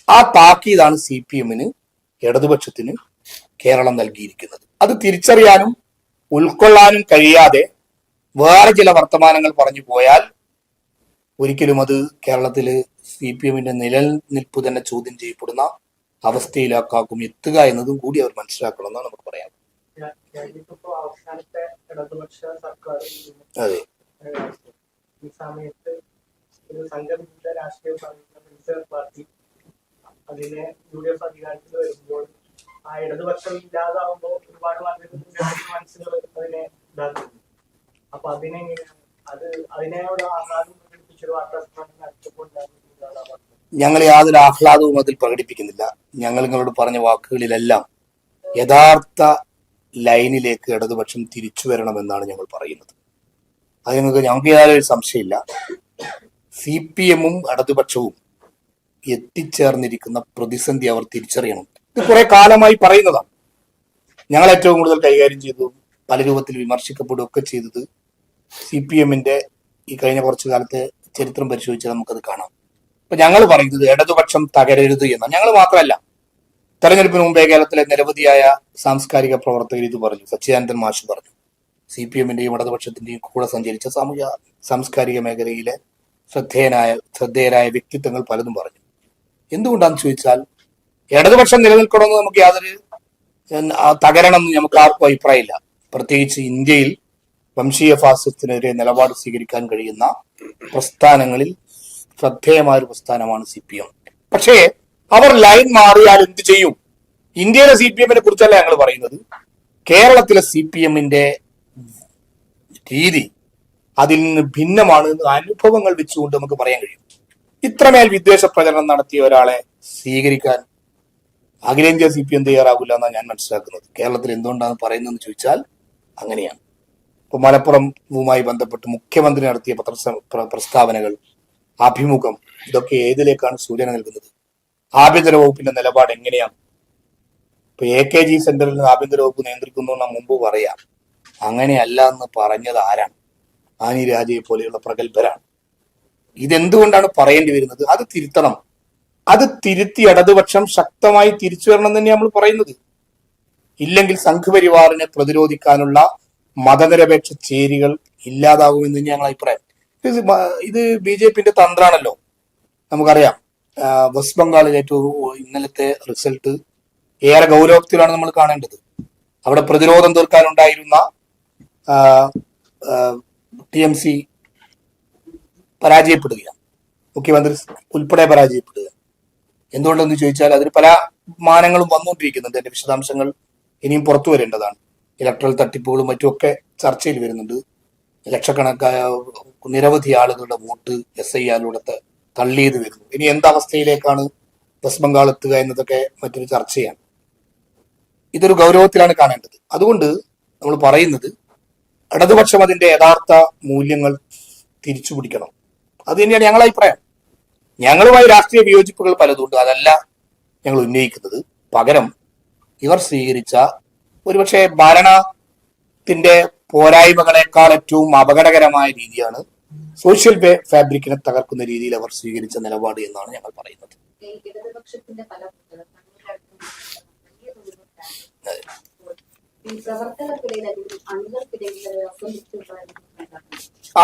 ആ താക്കീതാണ് CPM ഇടതുപക്ഷത്തിന് കേരളം നൽകിയിരിക്കുന്നത്. അത് തിരിച്ചറിയാനും ഉൾക്കൊള്ളാനും കഴിയാതെ വേറെ ചില വർത്തമാനങ്ങൾ പറഞ്ഞു പോയാൽ ഒരിക്കലും അത് കേരളത്തില് CPM നിലനിൽപ്പ് തന്നെ ചോദ്യം ചെയ്യപ്പെടുന്ന അവസ്ഥയിലാക്കും എത്തുക എന്നതും കൂടി അവർ മനസ്സിലാക്കണമെന്നാണ് നമുക്ക് പറയാം. അവസാനത്തെ ഇടതുപക്ഷ സർക്കാർ അതെ, ഈ സമയത്ത് ഒരു സംഘടിത രാഷ്ട്രീയ പാർട്ടി അതിനെ UDF അധികാരത്തിൽ വരുമ്പോൾ ആ ഇടതുപക്ഷം ഇല്ലാതാവുമ്പോൾ ഒരുപാട് മനസ്സുകൾ അതിനെ ഇതാക്കുന്നു. അപ്പൊ അതിനെങ്ങനെയാണ് അതിനോട് ആഹ്ലാദം പ്രകടിപ്പിച്ചൊരു വാർത്താസമ്മേളനം നടത്തിയപ്പോൾ ഞങ്ങൾ യാതൊരു ആഹ്ലാദവും അതിൽ പ്രകടിപ്പിക്കുന്നില്ല. ഞങ്ങൾ നിങ്ങളോട് പറഞ്ഞ വാക്കുകളിലെല്ലാം യഥാർത്ഥ ലൈനിലേക്ക് ഇടതുപക്ഷം തിരിച്ചു വരണമെന്നാണ് ഞങ്ങൾ പറയുന്നത്. അത് ഞങ്ങൾക്ക് യാതൊരു സംശയമില്ല. CPM ഇടതുപക്ഷവും എത്തിച്ചേർന്നിരിക്കുന്ന പ്രതിസന്ധി അവർ തിരിച്ചറിയണം. ഇത് കുറെ കാലമായി പറയുന്നതാണ്. ഞങ്ങൾ ഏറ്റവും കൂടുതൽ കൈകാര്യം ചെയ്തു, പല രൂപത്തിൽ വിമർശിക്കപ്പെടുകയൊക്കെ ചെയ്തത് CPM ഈ കഴിഞ്ഞ കുറച്ചു കാലത്തെ ചരിത്രം പരിശോധിച്ചാൽ നമുക്കത് കാണാം. അപ്പൊ ഞങ്ങൾ പറയുന്നത് ഇടതുപക്ഷം തകരരുത് എന്നാണ്. ഞങ്ങൾ മാത്രമല്ല, തെരഞ്ഞെടുപ്പിന് മുമ്പേ കേരളത്തിലെ നിരവധിയായ സാംസ്കാരിക പ്രവർത്തകർ ഇത് പറഞ്ഞു. സച്ചിദാനന്ദൻ മാഷ് പറഞ്ഞു. CPM ഇടതുപക്ഷത്തിന്റെയും കൂടെ സഞ്ചരിച്ച സാംസ്കാരിക മേഖലയിലെ ശ്രദ്ധേയരായ വ്യക്തിത്വങ്ങൾ പലതും പറഞ്ഞു. എന്തുകൊണ്ടാന്ന് ചോദിച്ചാൽ ഇടതുപക്ഷം നിലനിൽക്കണമെന്ന് നമുക്ക് യാതൊരു തകരണം നമുക്ക് ആർക്കും അഭിപ്രായമില്ല. പ്രത്യേകിച്ച് ഇന്ത്യയിൽ വംശീയ ഫാസിസത്തിനെതിരെ നിലപാട് സ്വീകരിക്കാൻ കഴിയുന്ന പ്രസ്ഥാനങ്ങളിൽ ശ്രദ്ധേയമായ ഒരു പ്രസ്ഥാനമാണ് CPM. പക്ഷേ അവർ ലൈൻ മാറിയാൽ എന്ത് ചെയ്യും? ഇന്ത്യയിലെ CPM കുറിച്ചല്ല ഞങ്ങൾ പറയുന്നത്. കേരളത്തിലെ CPM രീതി അതിൽ നിന്ന് ഭിന്നമാണ് എന്ന് അനുഭവങ്ങൾ വെച്ചുകൊണ്ട് നമുക്ക് പറയാൻ കഴിയും. ഇത്രമേൽ വിദ്വേഷ പ്രചരണം നടത്തിയ ഒരാളെ സ്വീകരിക്കാൻ അഖിലേന്ത്യാ CPM തയ്യാറാകില്ല എന്നാണ് ഞാൻ മനസ്സിലാക്കുന്നത്. കേരളത്തിൽ എന്തുകൊണ്ടാണ് പറയുന്നതെന്ന് ചോദിച്ചാൽ അങ്ങനെയാണ്. ഇപ്പൊ മലപ്പുറവുമായി ബന്ധപ്പെട്ട് മുഖ്യമന്ത്രി നടത്തിയ പ്രസ്താവനകൾ, അഭിമുഖം, ഇതൊക്കെ ഏതിലേക്കാണ് സൂചന നൽകുന്നത്? ആഭ്യന്തര വകുപ്പിന്റെ നിലപാട് എങ്ങനെയാണ്? ഇപ്പൊ AKG സെന്ററിൽ നിന്ന് ആഭ്യന്തര വകുപ്പ് നിയന്ത്രിക്കുന്നു എന്ന് മുമ്പ് പറയാം. അങ്ങനെയല്ല എന്ന് പറഞ്ഞത് ആരാണ്? ആനി രാജയെ പോലെയുള്ള പ്രഗത്ഭരാണ്. ഇതെന്തുകൊണ്ടാണ് പറയേണ്ടി വരുന്നത്? അത് തിരുത്തണം. അത് തിരുത്തി ഇടതുപക്ഷം ശക്തമായി തിരിച്ചു വരണം എന്ന് തന്നെ നമ്മൾ പറയുന്നത്. ഇല്ലെങ്കിൽ സംഘപരിവാറിനെ പ്രതിരോധിക്കാനുള്ള മതനിരപേക്ഷ ചേരികൾ ഇല്ലാതാകുമെന്ന് ഞങ്ങൾ അഭിപ്രായം. ഇത് BJP തന്ത്രാണല്ലോ, നമുക്കറിയാം. വെസ്റ്റ് ബംഗാളിൽ ഏറ്റവും ഇന്നലത്തെ റിസൾട്ട് ഏറെ ഗൗരവത്തിലാണ് നമ്മൾ കാണേണ്ടത്. അവിടെ പ്രതിരോധം തീർക്കാനുണ്ടായിരുന്ന TMC പരാജയപ്പെടുകയാണ്, മുഖ്യമന്ത്രി ഉൾപ്പെടെ പരാജയപ്പെടുക. എന്തുകൊണ്ടെന്ന് ചോദിച്ചാൽ അതിന് പല മാനങ്ങളും വന്നുകൊണ്ടിരിക്കുന്നുണ്ട്. അതിന്റെ വിശദാംശങ്ങൾ ഇനിയും പുറത്തു വരേണ്ടതാണ്. ഇലക്ട്രൽ തട്ടിപ്പുകളും മറ്റുമൊക്കെ ചർച്ചയിൽ വരുന്നുണ്ട്. ലക്ഷക്കണക്കായ നിരവധി ആളുകളുടെ വോട്ട് SIR തള്ളിയത് വരുന്നു. ഇനി എന്തവസ്ഥയിലേക്കാണ് വെസ്റ്റ് ബംഗാൾ എത്തുക എന്നതൊക്കെ മറ്റൊരു ചർച്ചയാണ്. ഇതൊരു ഗൗരവത്തിലാണ് കാണേണ്ടത്. അതുകൊണ്ട് നമ്മൾ പറയുന്നത് ഇടതുപക്ഷം അതിന്റെ യഥാർത്ഥ മൂല്യങ്ങൾ തിരിച്ചു പിടിക്കണം. അത് തന്നെയാണ് ഞങ്ങളുടെ അഭിപ്രായം. ഞങ്ങളുമായി രാഷ്ട്രീയ വിയോജിപ്പുകൾ പലതുണ്ട്, അതല്ല ഞങ്ങൾ ഉന്നയിക്കുന്നത്. പകരം ഇവർ സ്വീകരിച്ച ഒരുപക്ഷെ ഭരണത്തിന്റെ പോരായ്മകളെക്കാൾ ഏറ്റവും അപകടകരമായ രീതിയാണ് സോഷ്യൽ ഫാബ്രിക്കിനെ തകർക്കുന്ന രീതിയിൽ അവർ സ്വീകരിച്ച നിലപാട് എന്നാണ് ഞങ്ങൾ പറയുന്നത്.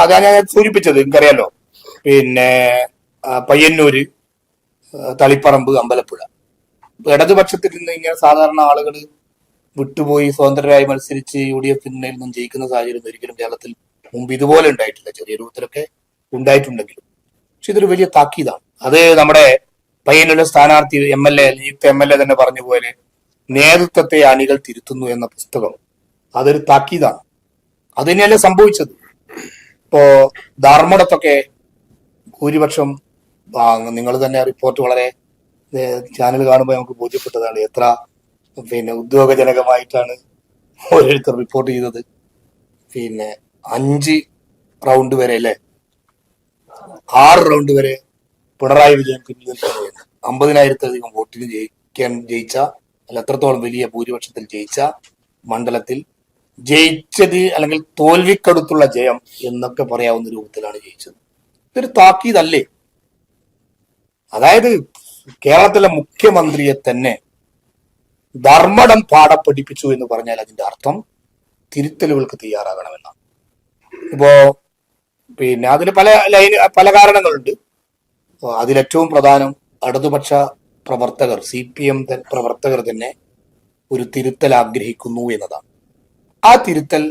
അതാ ഞാൻ സൂചിപ്പിച്ചത്. എനിക്കറിയാലോ, പിന്നെ പയ്യന്നൂര്, തളിപ്പറമ്പ്, അമ്പലപ്പുഴ ഇടതുപക്ഷത്തിൽ നിന്ന് ഇങ്ങനെ സാധാരണ ആളുകൾ വിട്ടുപോയി സ്വതന്ത്രരായി മത്സരിച്ച് UDF നിന്നും ജയിക്കുന്ന സാഹചര്യം ഒരിക്കലും കേരളത്തിൽ മുമ്പ് ഇതുപോലെ ഉണ്ടായിട്ടില്ല. ചെറിയ രൂപത്തിലൊക്കെ ഉണ്ടായിട്ടുണ്ടെങ്കിലും പക്ഷെ ഇതൊരു വലിയ താക്കീതാണ്. അത് നമ്മുടെ പയ്യന്നൂരിലെ സ്ഥാനാർത്ഥി നിയുക്ത MLA തന്നെ പറഞ്ഞ പോലെ നേതൃത്വത്തെ അണികൾ തിരുത്തുന്നു എന്ന പുസ്തകം അതൊരു താക്കീതാണ്. അത് തന്നെയല്ലേ സംഭവിച്ചത്. ഇപ്പോ ധർമ്മടത്തൊക്കെ ഭൂരിപക്ഷം നിങ്ങൾ തന്നെ റിപ്പോർട്ട് വളരെ ചാനൽ കാണുമ്പോൾ നമുക്ക് ബോധ്യപ്പെട്ടതാണ് എത്ര ഉദ്യോഗജനകമായിട്ടാണ് ഓരോരുത്തർ റിപ്പോർട്ട് ചെയ്തത്. 5 റൗണ്ട് വരെ അല്ലെ 6 റൗണ്ട് വരെ പിണറായി വിജയൻ പിന്നിൽ നിൽക്കുകയാണ്. 50,000-ലധികം വോട്ടിന് ജയിച്ച അല്ല എത്രത്തോളം വലിയ ഭൂരിപക്ഷത്തിൽ ജയിച്ച മണ്ഡലത്തിൽ ജയിച്ചത് അല്ലെങ്കിൽ തോൽവിക്കടുത്തുള്ള ജയം എന്നൊക്കെ പറയാവുന്ന രൂപത്തിലാണ് ജയിച്ചത്. ഇതൊരു താക്കീതല്ലേ? അതായത് കേരളത്തിലെ മുഖ്യമന്ത്രിയെ തന്നെ ധർമ്മടം പാഠപ്പഠിപ്പിച്ചു എന്ന് പറഞ്ഞാൽ അതിന്റെ അർത്ഥം തിരുത്തലുകൾക്ക് തയ്യാറാകണമെന്നാണ്. ഇപ്പോ അതിന് പല കാരണങ്ങളുണ്ട്. അതിലേറ്റവും പ്രധാനം ഇടതുപക്ഷ പ്രവർത്തകർ CPM പ്രവർത്തകർ തന്നെ ഒരു തിരുത്തൽ ആഗ്രഹിക്കുന്നു എന്നതാണ്. ആ തിരുത്തൽ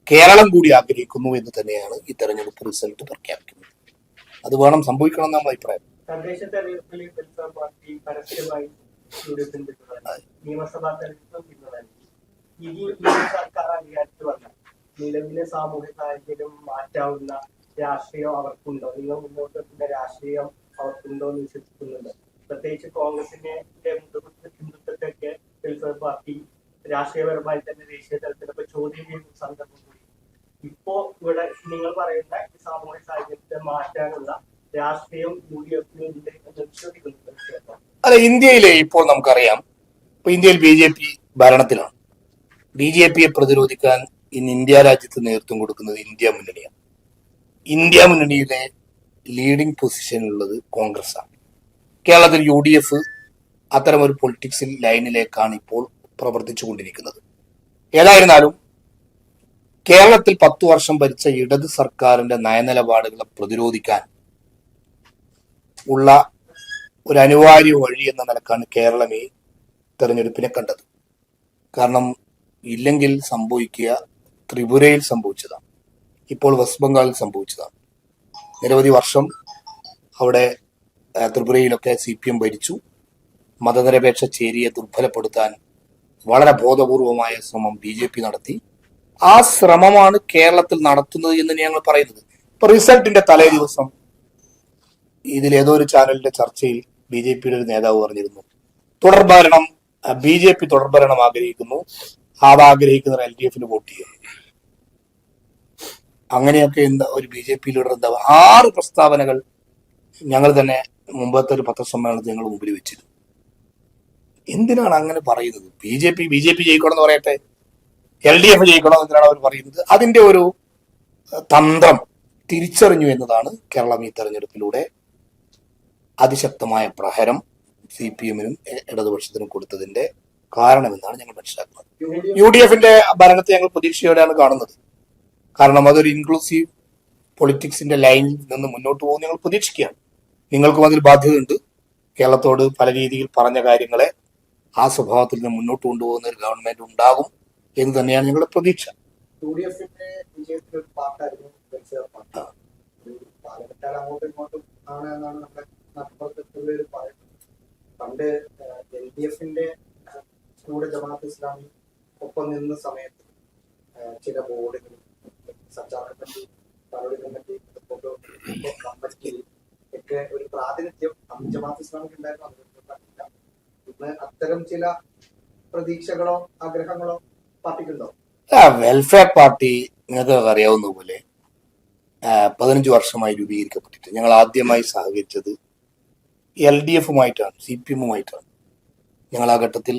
കേരളം കൂടി ആഗ്രഹിക്കുന്നു എന്ന് തന്നെയാണ് ഈ തെരഞ്ഞെടുപ്പ് റിസൾട്ട് പ്രഖ്യാപിക്കുന്നത്. അത് വേണം, സംഭവിക്കണം എന്നാണ് അഭിപ്രായം. തദ്ദേശ തെരഞ്ഞെടുപ്പിൽ പാർട്ടി പരസ്യമായി നിയമസഭാ തെരഞ്ഞെടുപ്പും പിന്തുണ ഇനി സർക്കാർ അധികാരത്തിൽ വന്നാൽ നിലവിലെ സാമൂഹ്യ സാഹചര്യം മാറ്റാവുന്ന രാഷ്ട്രീയം അവർക്കുണ്ടോ? നിങ്ങൾ മുന്നോട്ട് വെക്കുന്ന രാഷ്ട്രീയം അവർക്കുണ്ടോ എന്ന് വിശ്വസിക്കുന്നുണ്ട്? പ്രത്യേകിച്ച് കോൺഗ്രസിന്റെ ഹിന്ദുത്വത്തെയൊക്കെ വെൽഫെയർ പാർട്ടി രാഷ്ട്രീയപരമായി തന്നെ ദേശീയ തലത്തിലൊക്കെ ചോദ്യം ചെയ്യുന്ന സന്ദർഭം കൂടി. ഇപ്പോ ഇവിടെ നിങ്ങൾ പറയുന്ന ഈ സാമൂഹ്യ സാഹചര്യത്തെ മാറ്റാനുള്ള രാഷ്ട്രീയം UDF ഉണ്ട് എന്ന് വിശ്വസിക്കുന്നുണ്ട്. അല്ല, ഇന്ത്യയിലെ ഇപ്പോൾ നമുക്കറിയാം, ഇപ്പൊ ഇന്ത്യയിൽ BJP ഭരണത്തിലാണ്. BJPയെ പ്രതിരോധിക്കാൻ ഇന്ന് ഇന്ത്യ രാജ്യത്ത് നേതൃത്വം കൊടുക്കുന്നത് ഇന്ത്യ മുന്നണിയാണ്. ഇന്ത്യ മുന്നണിയിലെ ലീഡിംഗ് പൊസിഷനിലുള്ളത് കോൺഗ്രസ് ആണ്. കേരളത്തിൽ UDF അത്തരമൊരു പൊളിറ്റിക്സിൽ ലൈനിലേക്കാണ് ഇപ്പോൾ പ്രവർത്തിച്ചു കൊണ്ടിരിക്കുന്നത്. ഏതായിരുന്നാലും കേരളത്തിൽ 10 വർഷം ഭരിച്ച ഇടത് സർക്കാരിന്റെ നയനിലപാടുകളെ പ്രതിരോധിക്കാൻ ഉള്ള ഒരു അനിവാര്യ വഴി എന്ന നിലക്കാണ് കേരളം ഈ തെരഞ്ഞെടുപ്പിനെ കണ്ടത്. കാരണം ഇല്ലെങ്കിൽ സംഭവിക്കുക ത്രിപുരയിൽ സംഭവിച്ചതാണ്, ഇപ്പോൾ വെസ്റ്റ് ബംഗാളിൽ സംഭവിച്ചതാണ്. നിരവധി വർഷം അവിടെ ത്രിപുരയിലൊക്കെ CPM ഭരിച്ചു. മതനിരപേക്ഷ ചേരിയെ ദുർബലപ്പെടുത്താൻ വളരെ ബോധപൂർവമായ ശ്രമം BJP നടത്തി. ആ ശ്രമമാണ് കേരളത്തിൽ നടത്തുന്നത് എന്ന് ഞങ്ങൾ പറയുന്നത്. ഇപ്പൊ റിസൾട്ടിന്റെ തലേ ദിവസം ഇതിലേതോ ഒരു ചാനലിന്റെ ചർച്ചയിൽ BJPയുടെ ഒരു നേതാവ് പറഞ്ഞിരുന്നു, തുടർഭരണം BJP തുടർഭരണം ആഗ്രഹിക്കുന്നു, അത് ആഗ്രഹിക്കുന്നവർ LDFന് വോട്ട് ചെയ്യുന്നു. അങ്ങനെയൊക്കെ എന്താ ഒരു BJP ലീഡർ എന്താ 6 പ്രസ്താവനകൾ ഞങ്ങൾ തന്നെ മുമ്പത്തെ ഒരു പത്രസമ്മേളനത്തിൽ ഞങ്ങൾ മുമ്പിൽ വെച്ചിരുന്നു. എന്തിനാണ് അങ്ങനെ പറയുന്നത്? BJP ജയിക്കണം എന്ന് പറയട്ടെ, LDF ജയിക്കണം എന്തിനാണ് അവർ പറയുന്നത്? അതിന്റെ ഒരു തന്ത്രം തിരിച്ചറിഞ്ഞു എന്നതാണ് കേരളം ഈ തെരഞ്ഞെടുപ്പിലൂടെ അതിശക്തമായ പ്രഹരം CPMനും ഇടതുപക്ഷത്തിനും കൊടുത്തതിന്റെ കാരണമെന്നാണ് ഞങ്ങൾ മനസ്സിലാക്കുന്നത്. UDFന്റെ ഭരണത്തെ ഞങ്ങൾ പ്രതീക്ഷയോടെയാണ് കാണുന്നത്. കാരണം അതൊരു ഇൻക്ലൂസീവ് പൊളിറ്റിക്സിന്റെ ലൈനിൽ നിന്ന് മുന്നോട്ട് പോകുന്ന ഞങ്ങൾ പ്രതീക്ഷിക്കുകയാണ്. നിങ്ങൾക്കും അതിൽ ബാധ്യതയുണ്ട്. കേരളത്തോട് പല രീതിയിൽ പറഞ്ഞ കാര്യങ്ങളെ ആ സ്വഭാവത്തിൽ നിന്ന് മുന്നോട്ട് കൊണ്ടുപോകുന്ന ഒരു ഗവൺമെന്റ് ഉണ്ടാകും എന്ന് തന്നെയാണ് ഞങ്ങളുടെ പ്രതീക്ഷ. യുഡിഎഫിന്റെ വിജയത്തിൽ ഒരു പാർട്ടായിരുന്നു വെൽഫെയർ പാർട്ടി. ഒരു കാലഘട്ടം അങ്ങോട്ടും ഇങ്ങോട്ടും ആണ് എന്നാണ് നമ്മുടെ നാട്ടുപുറത്തുള്ളവർ പറയുന്നത്. പണ്ട് എൽഡിഎഫിന്റെ കൂടെ ജമാഅത്ത് ഇസ്ലാമി ഒപ്പം നിന്ന സമയത്ത് ചില ബോർഡുകൾ, സഞ്ചാര കമ്മിറ്റി, പലരുടെ കമ്മിറ്റി, കമ്മിറ്റി ഒക്കെ ഒരു പ്രാതിനിധ്യം ജമാഅത്ത് ഇസ്ലാമിക്ക് ഉണ്ടായിരുന്നു. അതില്ല. ഇന്ന് അത്തരം ചില പ്രതീക്ഷകളോ ആഗ്രഹങ്ങളോ പാർട്ടിക്കുണ്ടോ? വെൽഫെയർ പാർട്ടി നിങ്ങൾക്ക് അറിയാവുന്ന പോലെ 15 വർഷമായി രൂപീകരിക്കപ്പെട്ടിട്ട് ഞങ്ങൾ ആദ്യമായി സഹകരിച്ചത് LDF-ഉമായിട്ടാണ്, CPM-ഉമായിട്ടാണ്. ഞങ്ങൾ ആ ഘട്ടത്തിൽ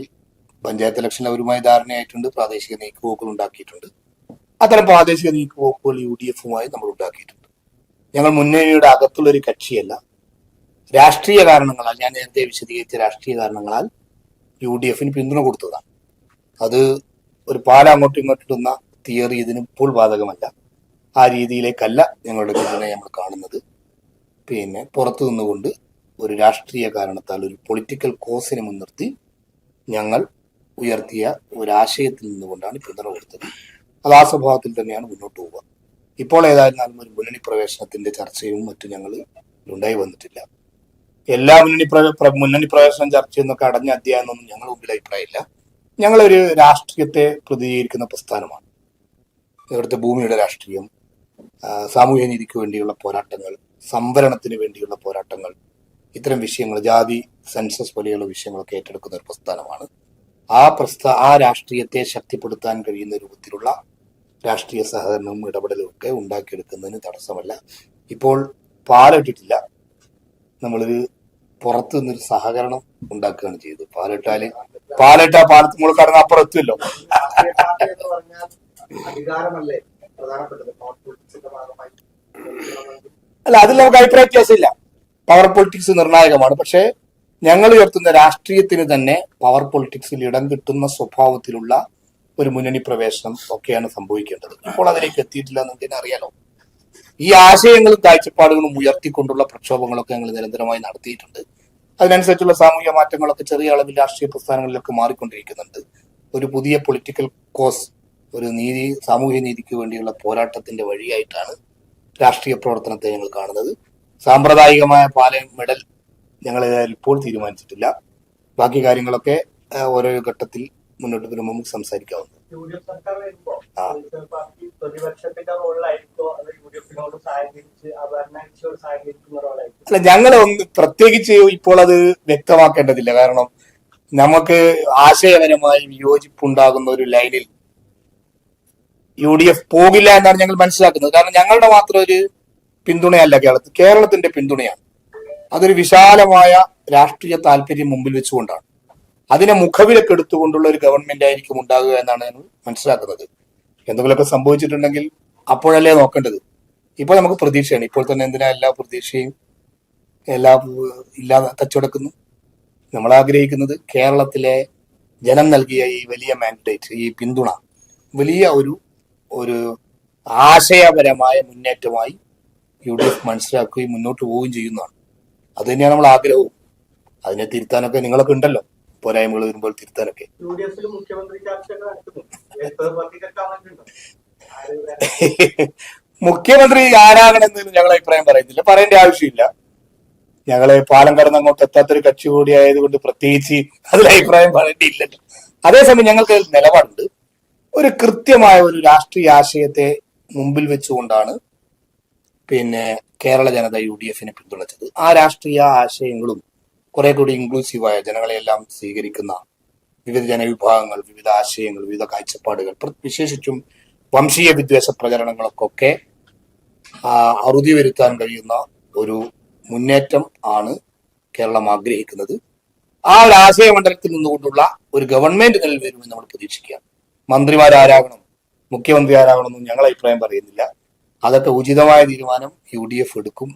പഞ്ചായത്ത് ഇലക്ഷൻ അവരുമായി ധാരണയായിട്ടുണ്ട്, പ്രാദേശിക നീക്കുപോക്കുകൾ ഉണ്ടാക്കിയിട്ടുണ്ട്. അത്തരം പ്രാദേശിക നീക്കുപോക്കുകൾ UDF-ഉമായി നമ്മൾ ഉണ്ടാക്കിയിട്ടുണ്ട്. ഞങ്ങൾ മുന്നണിയുടെ അകത്തുള്ളൊരു കക്ഷിയല്ല. രാഷ്ട്രീയ കാരണങ്ങളാൽ, ഞാൻ നേരത്തെ വിശദീകരിച്ച രാഷ്ട്രീയ കാരണങ്ങളാൽ UDF-ന് പിന്തുണ കൊടുത്തതാണ്. അത് ഒരു പാലം അങ്ങോട്ടും ഇങ്ങോട്ടും ഇടുന്ന തിയറി ഇതിന് ഇപ്പോൾ ബാധകമല്ല. ആ രീതിയിലേക്കല്ല ഞങ്ങളുടെ പിന്തുണ നമ്മൾ കാണുന്നത്. പിന്നെ പുറത്തു നിന്നുകൊണ്ട് ഒരു രാഷ്ട്രീയ കാരണത്താൽ, ഒരു പൊളിറ്റിക്കൽ കോസിനെ മുൻനിർത്തി ഞങ്ങൾ ഉയർത്തിയ ഒരാശയത്തിൽ നിന്നുകൊണ്ടാണ് പിന്തുണ കൊടുത്തത്. അത് ആ സ്വഭാവത്തിൽ തന്നെയാണ് മുന്നോട്ട് പോവുക. ഇപ്പോൾ ഏതായിരുന്നാലും ഒരു മുന്നണി പ്രവേശനത്തിന്റെ ചർച്ചയും മറ്റും ഞങ്ങൾ ഉണ്ടായി വന്നിട്ടില്ല. എല്ലാ മുന്നണി പ്രവേശനം ചർച്ചയെന്നൊക്കെ അടഞ്ഞ അധ്യായം ഒന്നും ഞങ്ങളുടെ മുമ്പിൽ അഭിപ്രായമില്ല. ഞങ്ങളൊരു രാഷ്ട്രീയത്തെ പ്രതികരിക്കുന്ന പ്രസ്ഥാനമാണ്. ഇവിടുത്തെ ഭൂമിയുടെ രാഷ്ട്രീയം, സാമൂഹ്യ നീതിക്ക് വേണ്ടിയുള്ള പോരാട്ടങ്ങൾ, സംവരണത്തിന് വേണ്ടിയുള്ള പോരാട്ടങ്ങൾ, ഇത്തരം വിഷയങ്ങൾ, ജാതി സെൻസസ് പോലെയുള്ള വിഷയങ്ങളൊക്കെ ഏറ്റെടുക്കുന്ന ഒരു പ്രസ്ഥാനമാണ്. ആ രാഷ്ട്രീയത്തെ ശക്തിപ്പെടുത്താൻ കഴിയുന്ന രൂപത്തിലുള്ള രാഷ്ട്രീയ സഹകരണവും ഇടപെടലും ഒക്കെ ഉണ്ടാക്കിയെടുക്കുന്നതിന് തടസ്സമല്ല. ഇപ്പോൾ പാലിട്ടിട്ടില്ല, നമ്മളൊരു പുറത്തു നിന്നൊരു സഹകരണം ഉണ്ടാക്കുകയാണ് ചെയ്തത്. പാലിട്ടാ പാലത്ത് മുകളിൽ കടന്ന് അപ്പുറം എത്തുമല്ലോ. അധികാരമല്ലേ പ്രധാനപ്പെട്ടത്? ഭാഗമായി അല്ല, അതിൽ നമുക്ക് അഭിപ്രായ വ്യത്യാസമില്ല. പവർ പൊളിറ്റിക്സ് നിർണായകമാണ്. പക്ഷേ ഞങ്ങൾ ഉയർത്തുന്ന രാഷ്ട്രീയത്തിന് തന്നെ പവർ പൊളിറ്റിക്സിൽ ഇടം കിട്ടുന്ന സ്വഭാവത്തിലുള്ള ഒരു മുന്നണി പ്രവേശനം ഒക്കെയാണ് സംഭവിക്കേണ്ടത്. ഇപ്പോൾ അതിലേക്ക് എത്തിയിട്ടില്ല എന്ന് നമുക്ക് അറിയാലോ. ഈ ആശയങ്ങളും കാഴ്ചപ്പാടുകളും ഉയർത്തിക്കൊണ്ടുള്ള പ്രക്ഷോഭങ്ങളൊക്കെ ഞങ്ങൾ നിരന്തരമായി നടത്തിയിട്ടുണ്ട്. അതിനനുസരിച്ചുള്ള സാമൂഹിക മാറ്റങ്ങളൊക്കെ ചെറിയ അളവിൽ രാഷ്ട്രീയ പ്രസ്ഥാനങ്ങളിലൊക്കെ മാറിക്കൊണ്ടിരിക്കുന്നുണ്ട്. ഒരു പുതിയ പൊളിറ്റിക്കൽ കോസ്, ഒരു സാമൂഹ്യ നീതിക്ക് വേണ്ടിയുള്ള പോരാട്ടത്തിന്റെ വഴിയായിട്ടാണ് രാഷ്ട്രീയ പ്രവർത്തനത്തെ ഞങ്ങൾ കാണുന്നത്. സാമ്പ്രദായികമായ പാലം മെഡൽ ഞങ്ങൾ ഇപ്പോൾ തീരുമാനിച്ചിട്ടില്ല. ബാക്കി കാര്യങ്ങളൊക്കെ ഓരോ ഘട്ടത്തിൽ മുന്നോട്ട് വരുമ്പോൾ നമുക്ക് സംസാരിക്കാവുന്നത്. അല്ല, ഞങ്ങൾ ഒന്ന് പ്രത്യേകിച്ച് ഇപ്പോൾ അത് വ്യക്തമാക്കേണ്ടതില്ല. കാരണം നമുക്ക് ആശയപരമായി വിയോജിപ്പുണ്ടാകുന്ന ഒരു ലൈനിൽ UDF പോകില്ല എന്നാണ് ഞങ്ങൾ മനസ്സിലാക്കുന്നത്. കാരണം ഞങ്ങളുടെ മാത്രം ഒരു പിന്തുണയല്ല കേരളത്തിന്റെ പിന്തുണയാണ്. അതൊരു വിശാലമായ രാഷ്ട്രീയ താല്പര്യം മുമ്പിൽ വെച്ചുകൊണ്ടാണ്. അതിനെ മുഖവിലക്കെടുത്തുകൊണ്ടുള്ള ഒരു ഗവൺമെന്റ് ആയിരിക്കും ഉണ്ടാകുക എന്നാണ് ഞങ്ങൾ മനസ്സിലാക്കുന്നത്. എന്തെങ്കിലുമൊക്കെ സംഭവിച്ചിട്ടുണ്ടെങ്കിൽ അപ്പോഴല്ലേ നോക്കേണ്ടത്. ഇപ്പോൾ നമുക്ക് പ്രതീക്ഷയാണ്. ഇപ്പോൾ തന്നെ എന്തിനാ എല്ലാ പ്രതീക്ഷയും ഇല്ലാതെ തച്ചുടക്കുന്നു. നമ്മൾ ആഗ്രഹിക്കുന്നത് കേരളത്തിലെ ജനം നൽകിയ ഈ വലിയ മാൻഡേറ്റ്, ഈ പിന്തുണ വലിയ ഒരു ആശയപരമായ മുന്നേറ്റമായി UDF മനസ്സിലാക്കുകയും മുന്നോട്ട് പോവുകയും ചെയ്യുന്നതാണ്. അത് തന്നെയാണ് നമ്മൾ ആഗ്രഹവും. അതിനെ തിരുത്താനൊക്കെ നിങ്ങളൊക്കെ ഉണ്ടല്ലോ, പോരായ്മകൾ വരുമ്പോൾ തിരുത്താനൊക്കെ. മുഖ്യമന്ത്രി ആരാകണമെന്ന് ഞങ്ങൾ അഭിപ്രായം പറയുന്നില്ല, പറയേണ്ട ആവശ്യമില്ല. ഞങ്ങള് പാലം കടന്ന് അങ്ങോട്ട് എത്താത്തൊരു കക്ഷി കൂടി ആയതുകൊണ്ട് പ്രത്യേകിച്ച് അതിൽ അഭിപ്രായം പറയേണ്ടിയില്ലല്ലോ. അതേസമയം ഞങ്ങൾക്ക് നിലപാടുണ്ട്. ഒരു കൃത്യമായ ഒരു രാഷ്ട്രീയ ആശയത്തെ മുമ്പിൽ വെച്ചുകൊണ്ടാണ് കേരള ജനത UDF-നെ പിന്തുണച്ചത്. ആ രാഷ്ട്രീയ ആശയങ്ങളും കുറെ കൂടി ഇൻക്ലൂസീവായ, ജനങ്ങളെല്ലാം സ്വീകരിക്കുന്ന വിവിധ ജനവിഭാഗങ്ങൾ, വിവിധ ആശയങ്ങൾ, വിവിധ കാഴ്ചപ്പാടുകൾ, വിശേഷിച്ചും വംശീയ വിദ്വേഷ പ്രചരണങ്ങൾക്കൊക്കെ അറുതി വരുത്താൻ കഴിയുന്ന ഒരു മുന്നേറ്റം ആണ് കേരളം ആഗ്രഹിക്കുന്നത്. ആ ഒരു ആശയമണ്ഡലത്തിൽ നിന്നുകൊണ്ടുള്ള ഒരു ഗവൺമെന്റ് നിലവിൽ വരുമെന്ന് നമ്മൾ പ്രതീക്ഷിക്കുകയാണ്. മന്ത്രിമാരാകണം, മുഖ്യമന്ത്രി ആരാകണമെന്നും ഞങ്ങൾ അഭിപ്രായം പറയുന്നില്ല. അതൊക്കെ ഉചിതമായ തീരുമാനം UDF എടുക്കും.